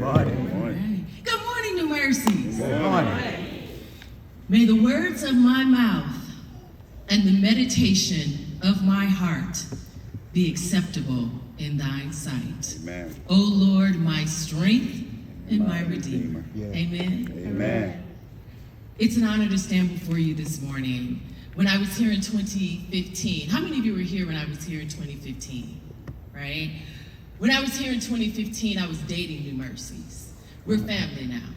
morning. Good morning, New Mercies. Good morning. May the words of my mouth and the meditation of my heart be acceptable in thine sight. Amen. O Lord, my strength and my Redeemer. Yeah. Amen. Amen. It's an honor to stand before you this morning. When I was here in 2015, how many of you were here when I was here in 2015? Right? When I was here in 2015, I was dating New Mercies. We're family now.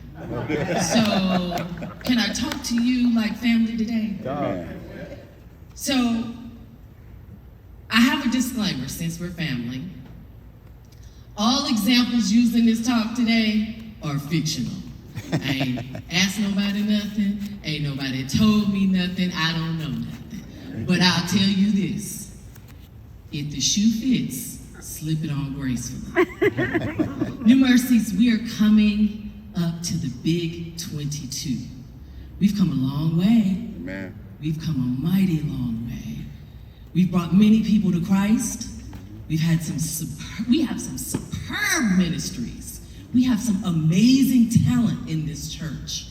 So, can I talk to you like family today? Amen. So, I have a disclaimer since we're family. All examples used in this talk today are fictional. I ain't asked nobody nothing, ain't nobody told me nothing, I don't know nothing. But I'll tell you this, if the shoe fits, slip it on gracefully. New Mercies, we are coming up to the big 22. We've come a long way. Amen. We've come a mighty long way. We've brought many people to Christ. We have some superb ministries. We have some amazing talent in this church.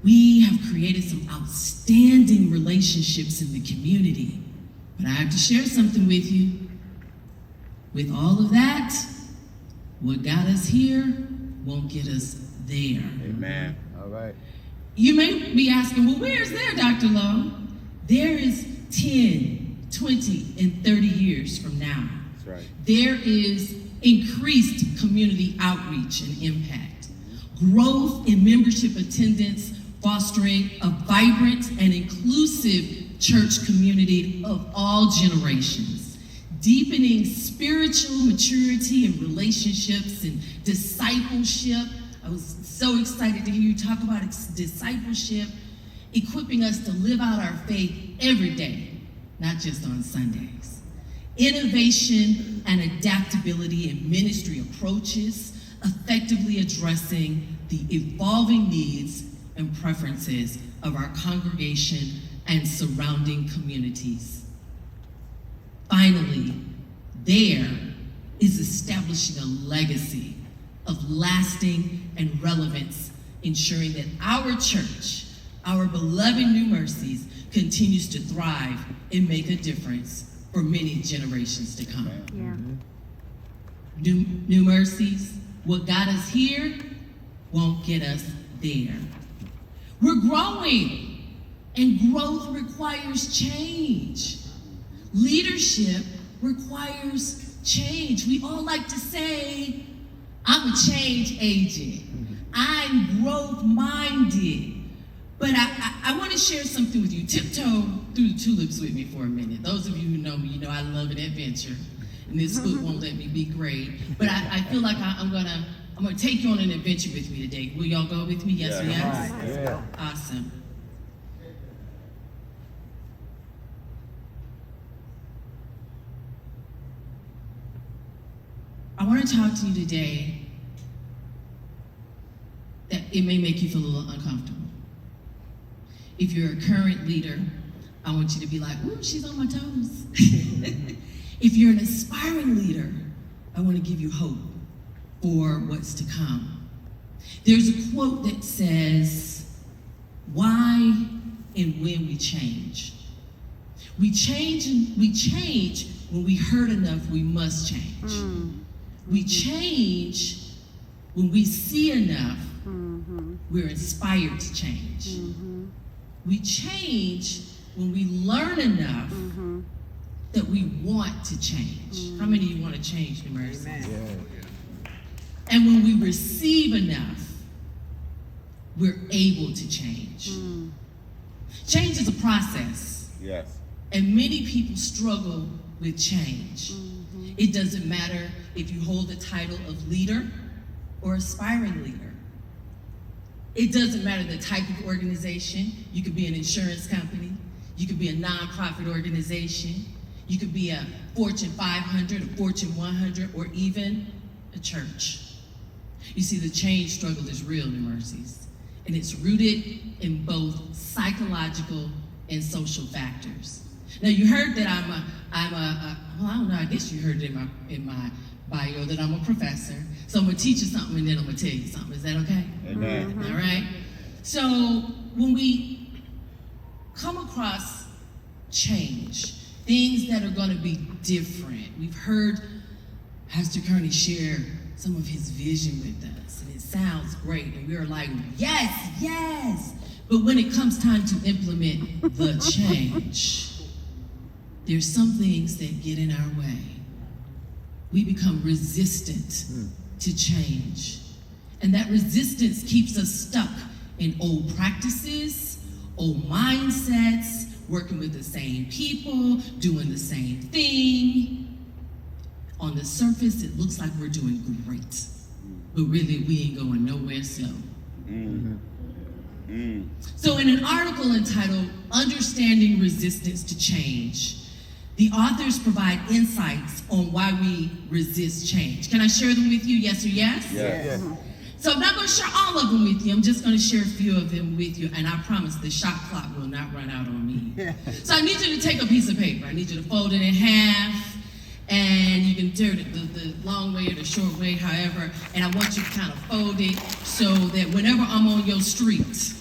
We have created some outstanding relationships in the community. But I have to share something with you. With all of that, what got us here won't get us there. Amen. All right. You may be asking, well, where's there, Dr. Lowe? There is 10, 20, and 30 years from now. That's right. There is increased community outreach and impact, growth in membership attendance, fostering a vibrant and inclusive church community of all generations, deepening spiritual maturity and relationships and discipleship. I was so excited to hear you talk about discipleship, equipping us to live out our faith every day, not just on Sundays. Innovation and adaptability in ministry approaches, effectively addressing the evolving needs and preferences of our congregation and surrounding communities. Finally, there is establishing a legacy of lasting and relevance, ensuring that our church, our beloved New Mercies, continues to thrive and make a difference for many generations to come. Yeah. New Mercies, what got us here won't get us there. We're growing, and growth requires change. Leadership requires change. We all like to say, I'm a change agent. I'm growth-minded. But I want to share something with you. Tiptoe through the tulips with me for a minute. Those of you who know me, you know I love an adventure. And this foot won't let me be great. But I feel like I'm gonna take you on an adventure with me today. Will y'all go with me? Yes or yes? Yeah. Awesome. I want to talk to you today that it may make you feel a little uncomfortable. If you're a current leader, I want you to be like, ooh, she's on my toes. If you're an aspiring leader, I want to give you hope for what's to come. There's a quote that says, why and when we change. We change when we hurt enough, we must change. We change when we see enough, we're inspired to change. We change when we learn enough that we want to change. How many of you want to change, New Mercies? Yeah. And when we receive enough, we're able to change. Change is a process. Yes. And many people struggle with change. It doesn't matter if you hold the title of leader or aspiring leader. It doesn't matter the type of organization. You could be an insurance company. You could be a nonprofit organization. You could be a Fortune 500, a Fortune 100, or even a church. You see, the change struggle is real, New Mercies, and it's rooted in both psychological and social factors. Now, you heard that well, I don't know, I guess you heard it in my bio that I'm a professor. So I'm going to teach you something and then I'm going to tell you something. Is that okay? Amen. All right? So when we come across change, things that are going to be different, we've heard Pastor Kearney share some of his vision with us, and it sounds great, and we're like, yes, yes. But when it comes time to implement the change, there's some things that get in our way. We become resistant to change. And that resistance keeps us stuck in old practices, old mindsets, working with the same people, doing the same thing. On the surface, it looks like we're doing great, but really we ain't going nowhere slow. So in an article entitled Understanding Resistance to Change, the authors provide insights on why we resist change. Can I share them with you, yes or yes? Yes. So I'm not going to share all of them with you. I'm just going to share a few of them with you, and I promise the shot clock will not run out on me. So I need you to take a piece of paper. I need you to fold it in half, and you can turn it the long way or the short way, however, and I want you to kind of fold it so that whenever I'm on your street,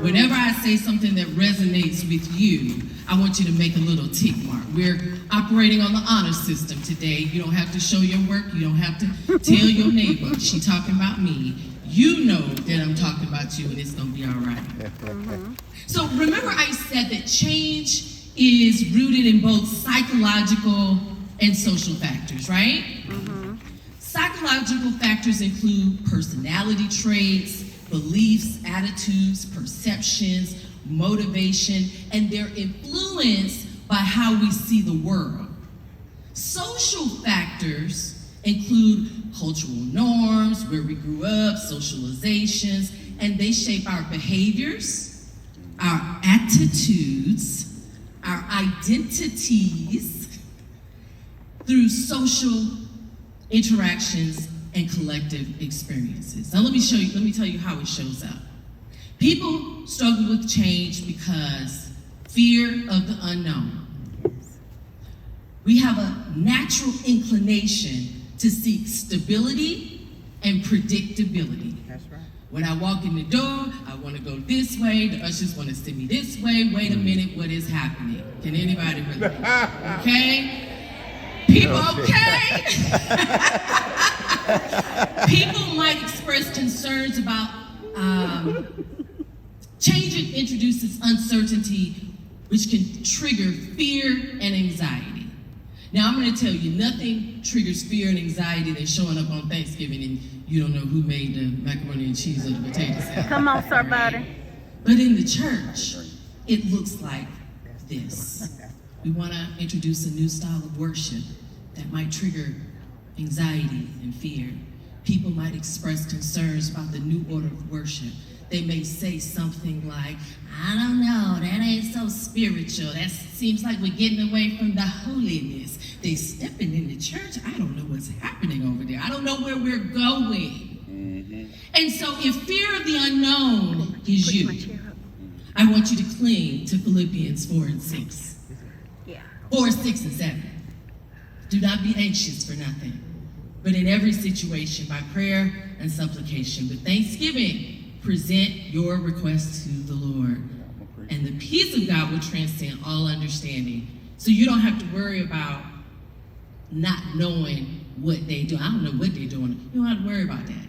whenever I say something that resonates with you, I want you to make a little tick mark. We're operating on the honor system today. You don't have to show your work. You don't have to tell your neighbor, she talking about me. You know that I'm talking about you, and it's going to be all right. So remember I said that change is rooted in both psychological and social factors, right? Psychological factors include personality traits, beliefs, attitudes, perceptions, motivation, and they're influenced by how we see the world. Social factors include cultural norms, where we grew up, socializations, and they shape our behaviors, our attitudes, our identities through social interactions and collective experiences. Now let me tell you how it shows up. People struggle with change because fear of the unknown. We have a natural inclination to seek stability and predictability. That's right. When I walk in the door, I want to go this way, the ushers want to send me this way. Wait a minute, what is happening? Can anybody relate? Okay? People, okay? People might express concerns about change. It introduces uncertainty, which can trigger fear and anxiety. Now, I'm going to tell you, nothing triggers fear and anxiety than showing up on Thanksgiving and you don't know who made the macaroni and cheese or the potato salad. Come on, somebody. But in the church, it looks like this. We want to introduce a new style of worship that might trigger anxiety and fear. People might express concerns about the new order of worship. They may say something like, I don't know, that ain't so spiritual. That seems like we're getting away from the holiness. They stepping in the church. I don't know what's happening over there. I don't know where we're going. And so if fear of the unknown is Push my you, chair up. I want you to cling to Philippians 4 and 6. Yeah. 4, 6, and 7. Do not be anxious for nothing, but in every situation, by prayer and supplication, with thanksgiving, present your requests to the Lord. And the peace of God will transcend all understanding. So you don't have to worry about not knowing what they do. I don't know what they're doing. You don't have to worry about that.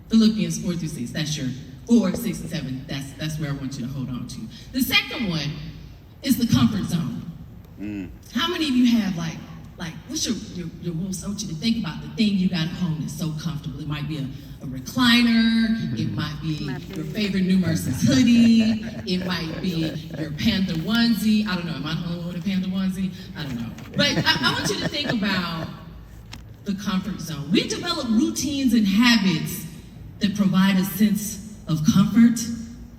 Philippians 4 through 6, that's your 4, 6, and 7. That's where I want you to hold on to. The second one is the comfort zone. How many of you have like what's your most, I want you to think about the thing you got at home that's so comfortable. It might be a recliner, it might be your favorite New Mercies hoodie, it might be your Panther onesie. I don't know, am I the only one with a Panther onesie? I don't know. But I want you to think about the comfort zone. We develop routines and habits that provide a sense of comfort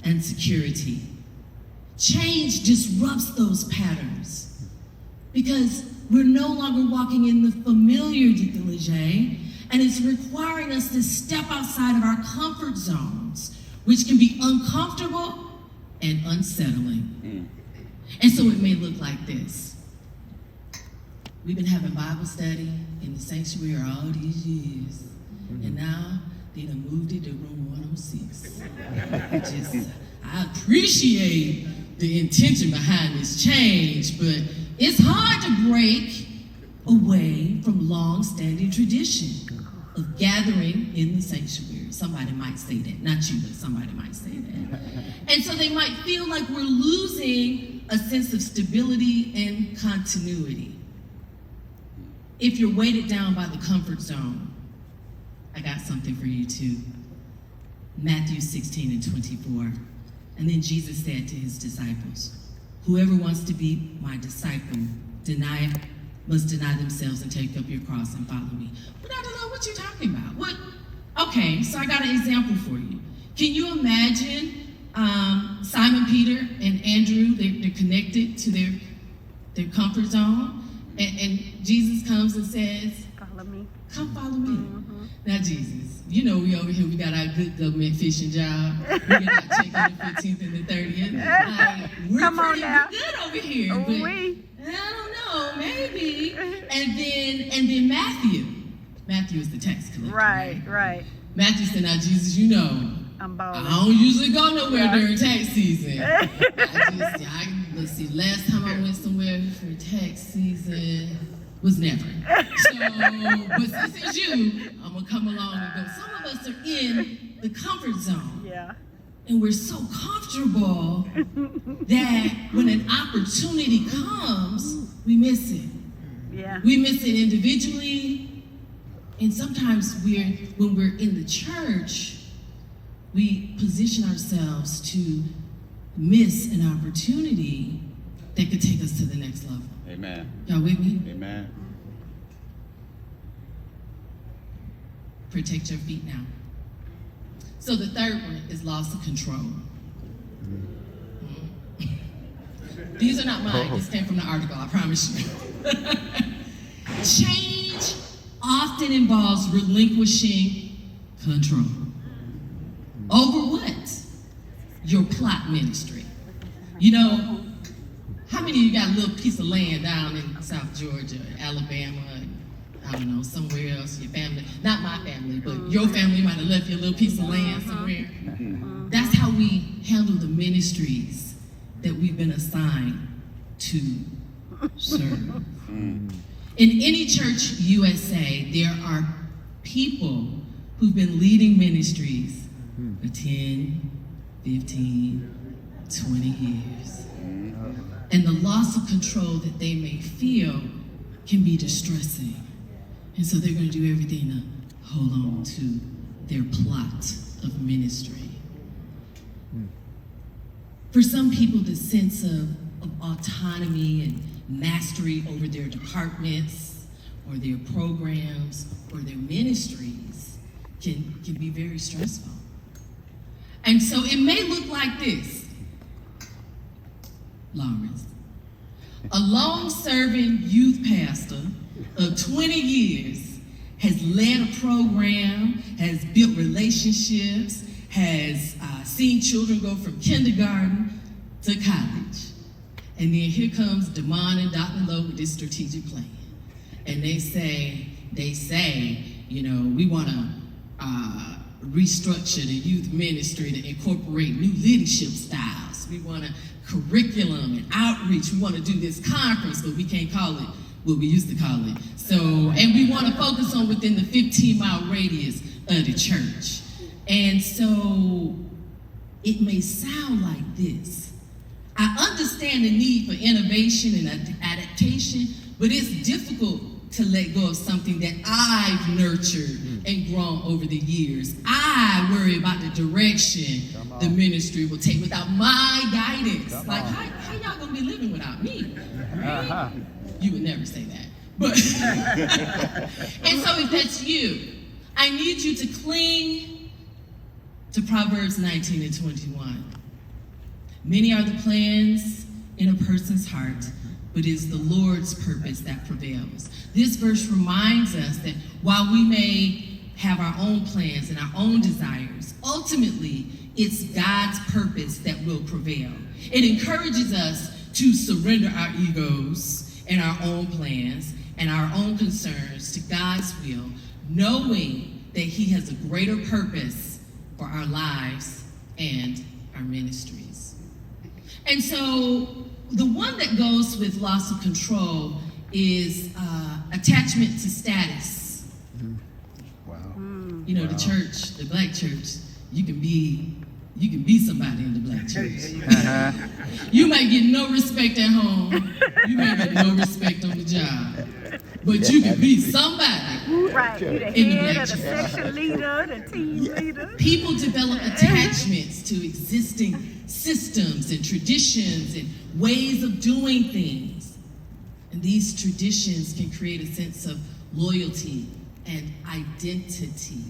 and security. Change disrupts those patterns because we're no longer walking in the familiar décolleté, and it's requiring us to step outside of our comfort zones, which can be uncomfortable and unsettling. And so it may look like this. We've been having Bible study in the sanctuary all these years. And now they done moved it to room 106. I appreciate the intention behind this change, but it's hard to break away from long-standing tradition of gathering in the sanctuary. Somebody might say that, not you, but somebody might say that. And so they might feel like we're losing a sense of stability and continuity. If you're weighted down by the comfort zone, I got something for you too. Matthew 16:24. And then Jesus said to his disciples, whoever wants to be my disciple, must deny themselves and take up your cross and follow me. But I don't know what you're talking about. What? Okay, so I got an example for you. Can you imagine Simon Peter and Andrew, they're connected to their comfort zone, and Jesus comes and says, Follow me. Come follow me. Mm-hmm. Now Jesus, you know we over here, we got our good government fishing job. We're not checking the 15th and the 30th. Like, we're Come on pretty now. good over here. But We. I don't know, maybe. And then Matthew is the tax collector. Right. Matthew said, now Jesus, you know, I'm balling. I don't usually go nowhere during tax season. Let's see, last time I went somewhere for tax season was never. So, but since it's you, I'm gonna come along and go. Some of us are in the comfort zone. Yeah. And we're so comfortable that when an opportunity comes, we miss it. Yeah. We miss it individually, and sometimes when we're in the church, we position ourselves to miss an opportunity that could take us to the next level. Amen. Y'all with me? Amen. Protect your feet now. So the third one is loss of control. These are not mine. This came from the article, I promise you. Change often involves relinquishing control. Over what? Your plot ministry. You know, how many of you got a little piece of land down in South Georgia, Alabama, I don't know, somewhere else, your family, not my family, but your family might have left you a little piece of land somewhere. That's how we handle the ministries that we've been assigned to serve. In any church USA, there are people who've been leading ministries for 10, 15, 20 years. And the loss of control that they may feel can be distressing. And so they're going to do everything to hold on to their plot of ministry. For some people, the sense of autonomy and mastery over their departments or their programs or their ministries can be very stressful. And so it may look like this. Lawrence, a long-serving youth pastor of 20 years has led a program, has built relationships, has seen children go from kindergarten to college. And then here comes Damon and Dr. Lowe with this strategic plan. And they say, you know, we want to restructure the youth ministry to incorporate new leadership styles. We want a curriculum and outreach. We want to do this conference, but we can't call it what we used to call it. So, and we want to focus on within the 15-mile radius of the church. And so it may sound like this. I understand the need for innovation and adaptation, but it's difficult to let go of something that I've nurtured and grown over the years. I worry about the direction the ministry will take without my guidance. Like, how y'all gonna be living without me? Right? You would never say that. But and so if that's you, I need you to cling to Proverbs 19 and 21. Many are the plans in a person's heart, but it is the Lord's purpose that prevails. This verse reminds us that while we may have our own plans and our own desires, ultimately it's God's purpose that will prevail. It encourages us to surrender our egos and our own plans and our own concerns to God's will, knowing that he has a greater purpose for our lives and our ministries. And so the one that goes with loss of control is attachment to status. Wow. You know, the church, the black church, you can be somebody in the black church. You might get no respect at home. You might get no respect on the job. But you can be somebody. Right, you the head of the section leader, the team leader. People develop attachments to existing systems and traditions and ways of doing things. And these traditions can create a sense of loyalty and identity.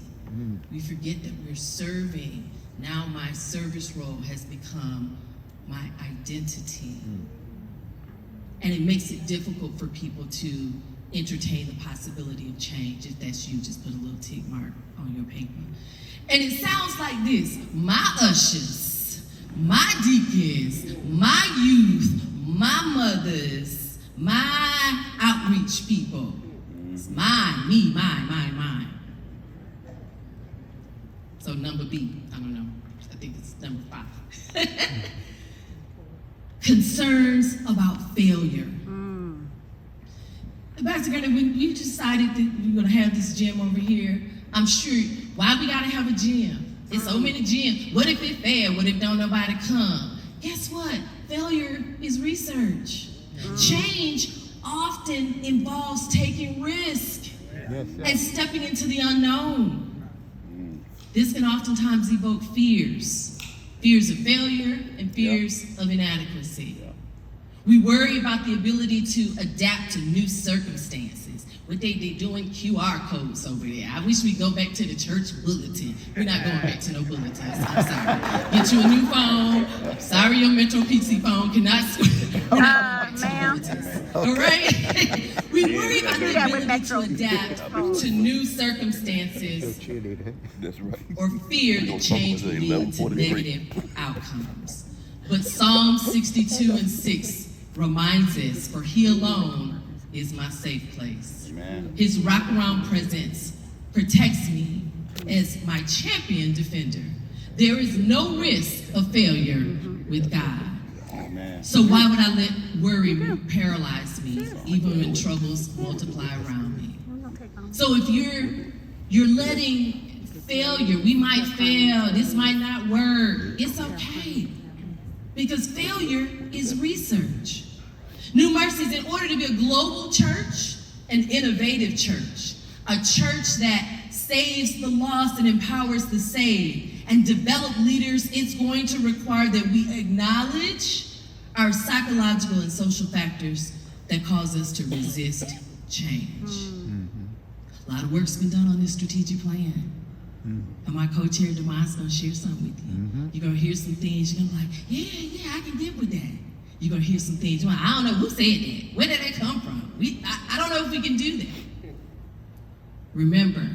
We forget that we're serving. Now my service role has become my identity. And it makes it difficult for people to entertain the possibility of change. If that's you, just put a little tick mark on your paper. And it sounds like this: my ushers, my deacons, my youth, my mothers, my outreach people. It's mine, me, mine. So number B, I don't know, I think it's number 5. Concerns about failure. Pastor Gardner, when you decided that you're gonna have this gym over here, I'm sure, why we gotta have a gym? There's so many gyms. What if it failed? What if don't nobody come? Guess what? Failure is research. Change often involves taking risk and stepping into the unknown. This can oftentimes evoke fears of failure and fears of inadequacy. We worry about the ability to adapt to new circumstances. What they doing QR codes over there. I wish we go back to the church bulletin. We're not going back to no bulletins. I'm sorry. Get you a new phone. I'm sorry your Metro PC phone cannot. We're not going back to the bulletins. All right? We worry about the ability to adapt to new circumstances. That's right. Or fear that change will lead to negative outcomes. But Psalm 62:6 reminds us, for he alone is my safe place. Amen. His wraparound presence protects me as my champion defender. There is no risk of failure with God. Amen. So why would I let worry paralyze me, even when troubles multiply around me? So if you're letting failure, we might fail, this might not work, it's okay. Because failure is research. New Mercies, in order to be a global church, an innovative church, a church that saves the lost and empowers the saved, and develop leaders, it's going to require that we acknowledge our psychological and social factors that cause us to resist change. A lot of work's been done on this strategic plan. And my co-chair, Demon's gonna share something with you. You're gonna hear some things, you're gonna be like, yeah, I can get with that. You're gonna hear some things, you're like, I don't know who said that. Where did that come from? I don't know if we can do that. Remember,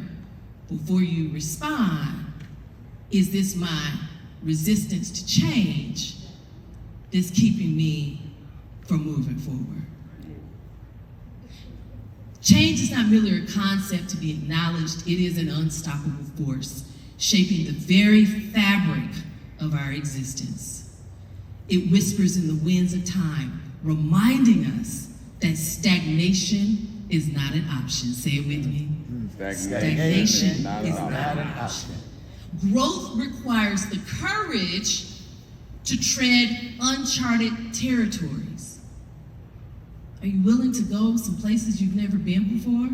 before you respond, is this my resistance to change that's keeping me from moving forward? Change is not merely a concept to be acknowledged, it is an unstoppable force, shaping the very fabric of our existence. It whispers in the winds of time, reminding us that stagnation is not an option. Say it with me. Stagnation is not an option. Growth requires the courage to tread uncharted territories. Are you willing to go some places you've never been before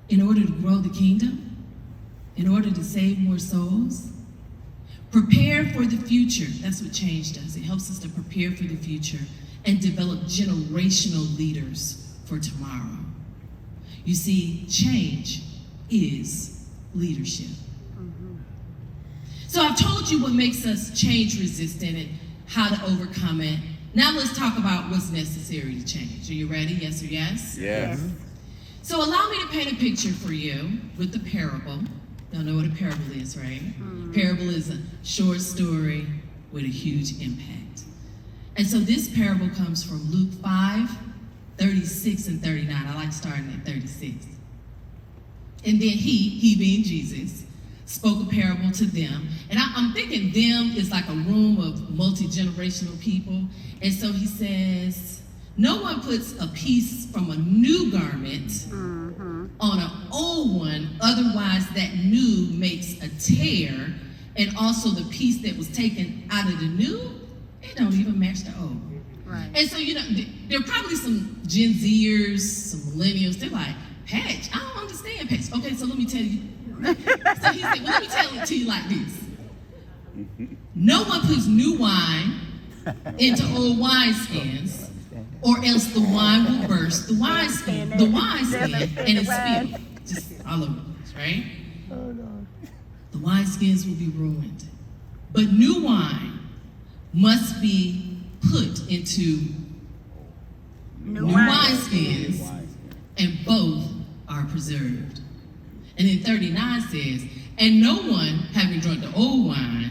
in order to grow the kingdom? In order to save more souls? Prepare for the future. That's what change does. It helps us to prepare for the future and develop generational leaders for tomorrow. You see, change is leadership. So I've told you what makes us change resistant and how to overcome it. Now let's talk about what's necessary to change. Are you ready? Yes or yes? Yes. So allow me to paint a picture for you with the parable. Y'all know what a parable is, right? Parable is a short story with a huge impact. And so this parable comes from Luke 5, 36 and 39. I like starting at 36. And then he being Jesus, spoke a parable to them. And I'm thinking them is like a room of multi-generational people. And so he says, no one puts a piece from a new garment on an old one, otherwise that new makes a tear. And also the piece that was taken out of the new, it don't even match the old. Right. And so, there are probably some Gen Zers, some millennials, they're like, patch, I don't understand patch. Okay, so let me tell you. So he said, well, let me tell it to you like this. No one puts new wine into old wineskins, or else the wine will burst the wineskin, and it's spilled. Just all over the place, right? The wineskins will be ruined. But new wine must be put into new wineskins, and both are preserved. And then 39 says, and no one, having drunk the old wine,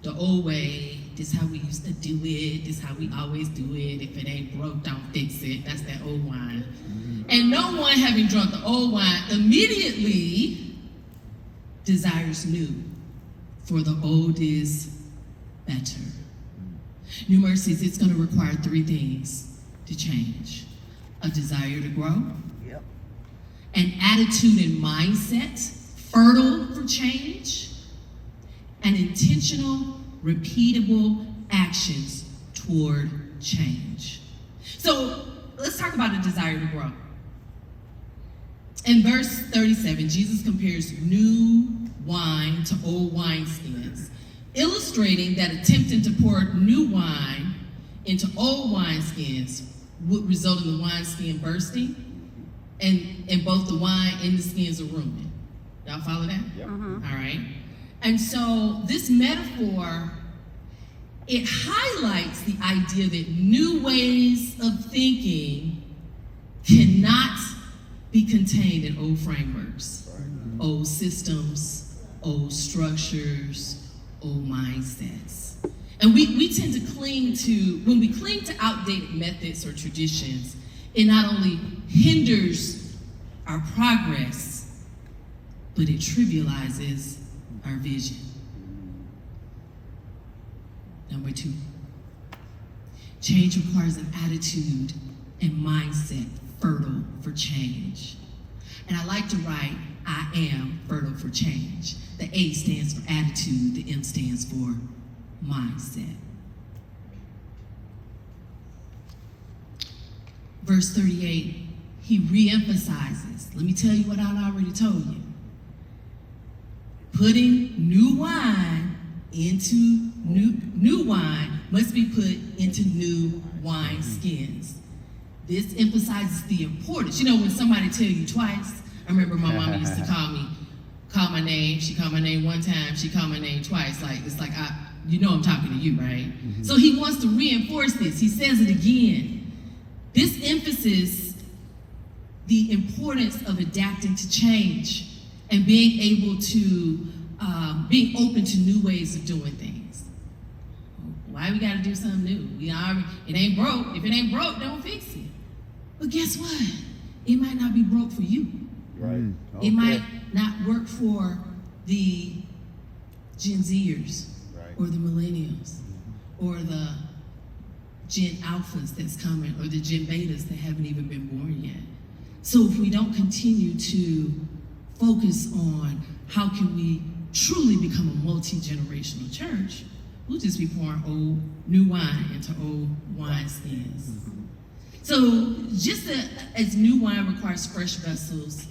the old way, this how we used to do it, this how we always do it, if it ain't broke, don't fix it, that's that old wine. And no one, having drunk the old wine, immediately desires new, for the old is better. New Mercies, it's going to require 3 things to change: a desire to grow, an attitude and mindset fertile for change, and intentional, repeatable actions toward change. So let's talk about a desire to grow. In verse 37, Jesus compares new wine to old wineskins, illustrating that attempting to pour new wine into old wineskins would result in the wineskin bursting, and both the wine and the skins are ruined. Y'all follow that? Yep. All right. And so this metaphor, it highlights the idea that new ways of thinking cannot be contained in old frameworks, old systems, old structures, old mindsets. And we tend to cling to, when we cling to outdated methods or traditions, it not only hinders our progress, but it trivializes our vision. Number 2, change requires an attitude and mindset fertile for change. And I like to write, I am fertile for change. The A stands for attitude, the M stands for mindset. Verse 38, he reemphasizes, let me tell you what I already told you. Putting new wine into new wine must be put into new wine skins. This emphasizes the importance. When somebody tell you twice, I remember my mama used to call my name. She called my name one time, she called my name twice. It's like, I'm talking to you, right? Mm-hmm. So he wants to reinforce this. He says it again. This emphasis the importance of adapting to change and being able to, being open to new ways of doing things. Why we gotta do something new? It ain't broke. If it ain't broke, don't fix it. But guess what? It might not be broke for you. Right. Okay. It might not work for the Gen Zers, right, or the millennials, or the Gen Alphas that's coming, or the Gen Betas that haven't even been born yet. So if we don't continue to focus on how can we truly become a multi-generational church, we'll just be pouring new wine into old wineskins. Mm-hmm. So just as new wine requires fresh vessels,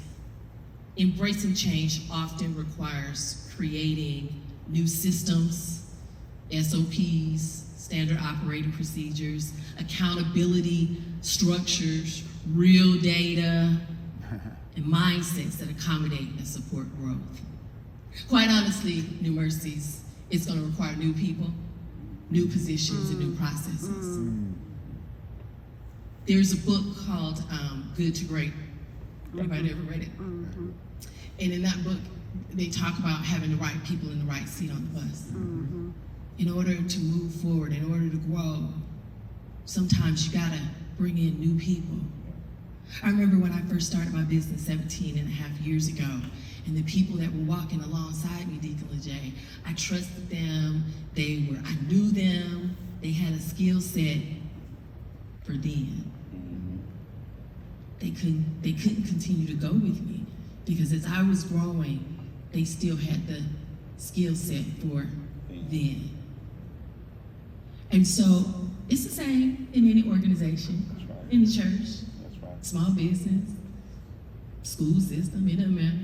embracing change often requires creating new systems, SOPs, standard operating procedures, accountability structures, real data, and mindsets that accommodate and support growth. Quite honestly, New Mercies, it's going to require new people, new positions, and new processes. There's a book called Good to Great. Anybody ever read it? Mm-hmm. And in that book, they talk about having the right people in the right seat on the bus. Mm-hmm. In order to move forward, in order to grow, sometimes you gotta bring in new people. I remember when I first started my business 17 and a half years ago, and the people that were walking alongside me, Deacon LeJay, I trusted them, I knew them, they had a skill set for then. They couldn't continue to go with me because as I was growing, they still had the skill set for then. And so it's the same in any organization, in the church, small business, school system, it doesn't matter.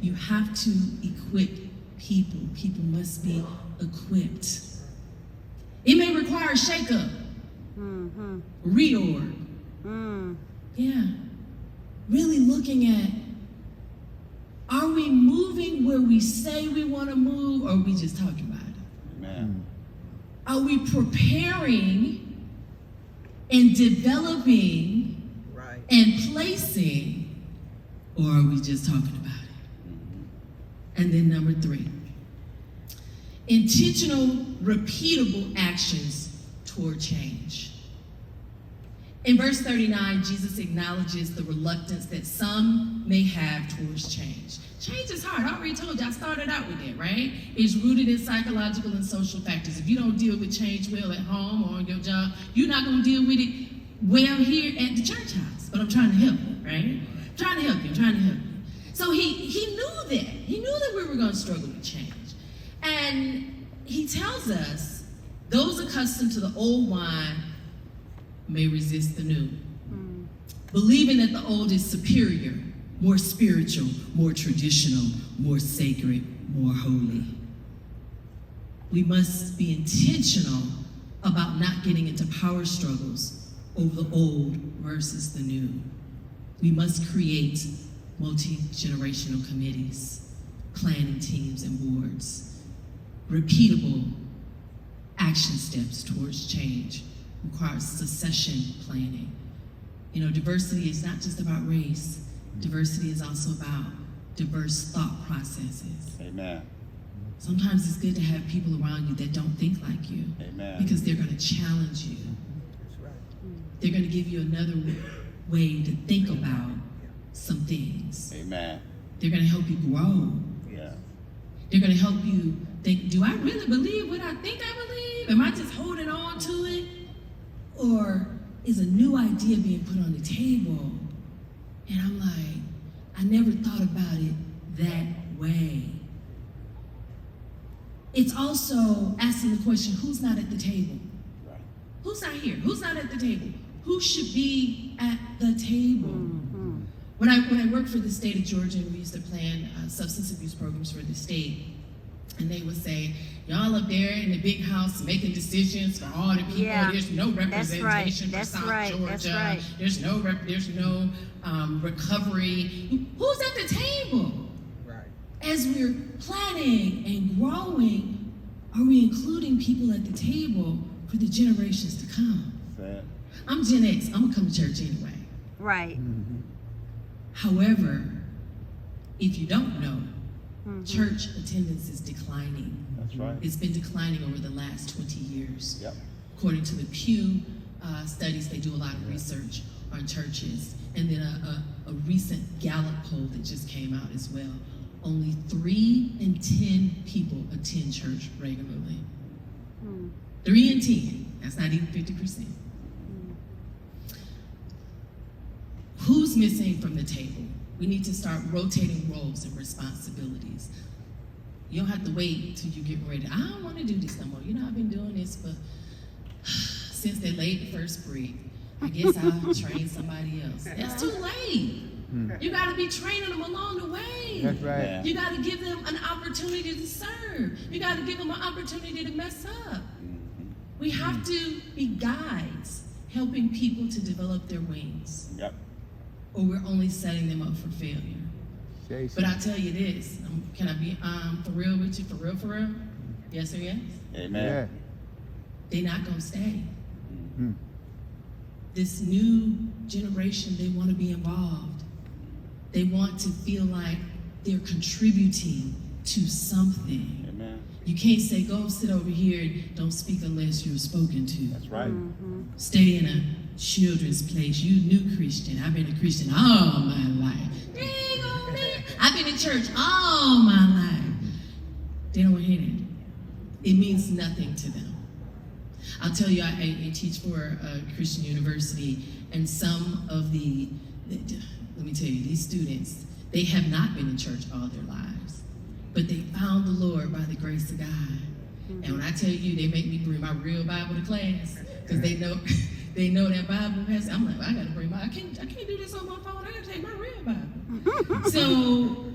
You have to equip people. People must be equipped. It may require a shakeup, reorg. Yeah. Really looking at, are we moving where we say we want to move, or are we just talking about it? Amen. Are we preparing and developing and placing, or are we just talking about it? And then number 3, intentional, repeatable actions toward change. In verse 39, Jesus acknowledges the reluctance that some may have towards change. Change is hard. I already told you, I started out with that, right? It's rooted in psychological and social factors. If you don't deal with change well at home or on your job, you're not going to deal with it well here at the church house. But I'm trying to help you, right? I'm trying to help you. So he knew that. He knew that we were going to struggle with change. And he tells us, those accustomed to the old wine may resist the new, believing that the old is superior, more spiritual, more traditional, more sacred, more holy. We must be intentional about not getting into power struggles over the old versus the new. We must create multi-generational committees, planning teams and boards, repeatable action steps towards change. Requires succession planning. You know, diversity is not just about race. Diversity is also about diverse thought processes. Amen. Sometimes it's good to have people around you that don't think like you. Amen. Because they're going to challenge you. They're going to give you another way to think about some things. Amen. They're going to help you grow. Yeah. They're going to help you think, do I really believe what I think I believe? Am I just holding on to it? Or is a new idea being put on the table? And I'm like, I never thought about it that way. It's also asking the question, who's not at the table? Right. Who's not here? Who's not at the table? Who should be at the table? When I worked for the state of Georgia, and we used to plan substance abuse programs for the state, and they would say, y'all up there in the big house making decisions for all the people. Yeah. There's no representation That's for South right. Georgia. That's right. There's no recovery. Who's at the table? Right. As we're planning and growing, are we including people at the table for the generations to come? Sad. I'm Gen X. I'm gonna come to church anyway. Right. However, if you don't know, church attendance is declining. That's right. It's been declining over the last 20 years. Yep. According to the Pew studies, they do a lot of research on churches. And then a recent Gallup poll that just came out as well. Only 3 in 10 people attend church regularly. 3 in 10. That's not even 50%. Who's missing from the table? We need to start rotating roles and responsibilities. You don't have to wait till you get ready. I don't want to do this no more. You know, I've been doing this since they laid the first brick. I guess I'll train somebody else. That's too late. You got to be training them along the way. That's right. Yeah. You got to give them an opportunity to serve. You got to give them an opportunity to mess up. We have to be guides, helping people to develop their wings, Yep. or we're only setting them up for failure. But I'll tell you this, can I be for real with you, for real? Yes or yes? Amen. They're not gonna stay. This new generation, they wanna be involved. They want to feel like they're contributing to something. Amen. You can't say, go sit over here and don't speak unless you're spoken to. That's right. Stay in a children's place. You new Christian. I've been a Christian all my life. Dang on that. I've been in church all my life. They don't want to hear that. It means nothing to them. I'll tell you, I teach for a Christian university, and some of let me tell you, these students, they have not been in church all their lives, but they found the Lord by the grace of God. And when I tell you, they make me bring my real Bible to class, because they know that Bible passage. I'm like, well, I gotta bring I can't do this on my phone. I gotta take my real Bible. So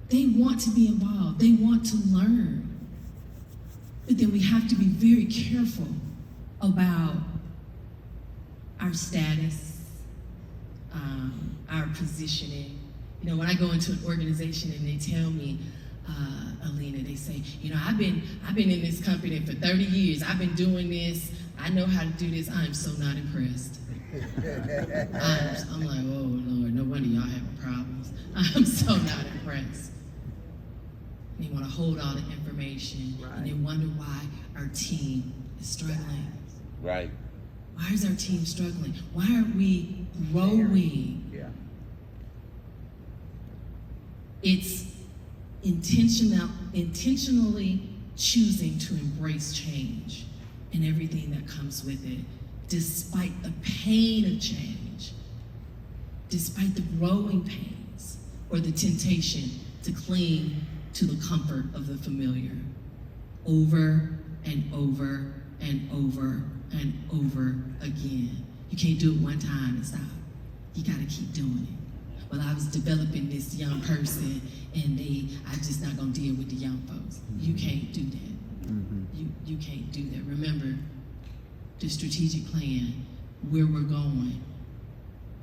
they want to be involved. They want to learn. But then we have to be very careful about our status, our positioning. You know, when I go into an organization and they tell me, Alina, they say, you know, I've been in this company for 30 years. I've been doing this. I know how to do this. I'm so not impressed. I'm like, oh Lord, no wonder y'all having problems. I'm so not impressed. They want to hold all the information, right, and they wonder why our team is struggling. Right. Why is our team struggling? Why aren't we growing? Yeah. It's intentionally choosing to embrace change and everything that comes with it, despite the pain of change, despite the growing pains or the temptation to cling to the comfort of the familiar, over and over and over and over again. You can't do it one time and stop. You gotta keep doing it. Well, I was developing this young person and I'm just not gonna deal with the young folks. You can't do that. Mm-hmm. You can't do that. Remember, the strategic plan, where we're going,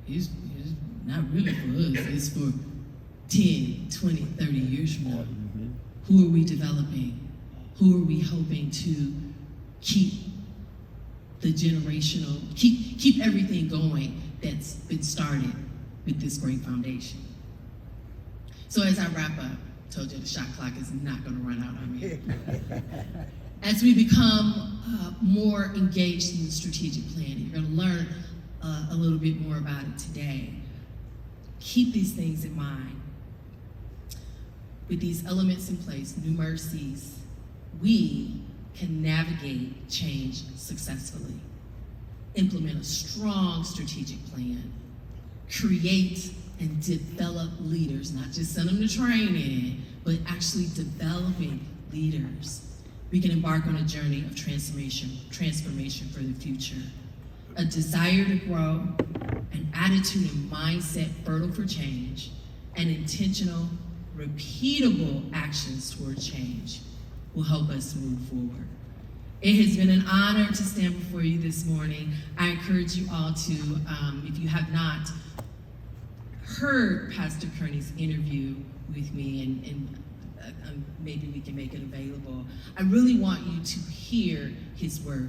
is not really for us, it's for 10, 20, 30 years from now. Mm-hmm. Who are we developing? Who are we hoping to keep the generational, keep everything going that's been started with this great foundation? So as I wrap up, I told you the shot clock is not gonna run out on me. As we become more engaged in the strategic planning, you're gonna learn a little bit more about it today. Keep these things in mind. With these elements in place, new mercies, we can navigate change successfully, implement a strong strategic plan, create and develop leaders, not just send them to training, but actually developing leaders. We can embark on a journey of transformation for the future. A desire to grow, an attitude and mindset fertile for change, and intentional, repeatable actions toward change will help us move forward. It has been an honor to stand before you this morning. I encourage you all to, if you have not heard Pastor Kearney's interview with me, and maybe we can make it available, I really want you to hear his words.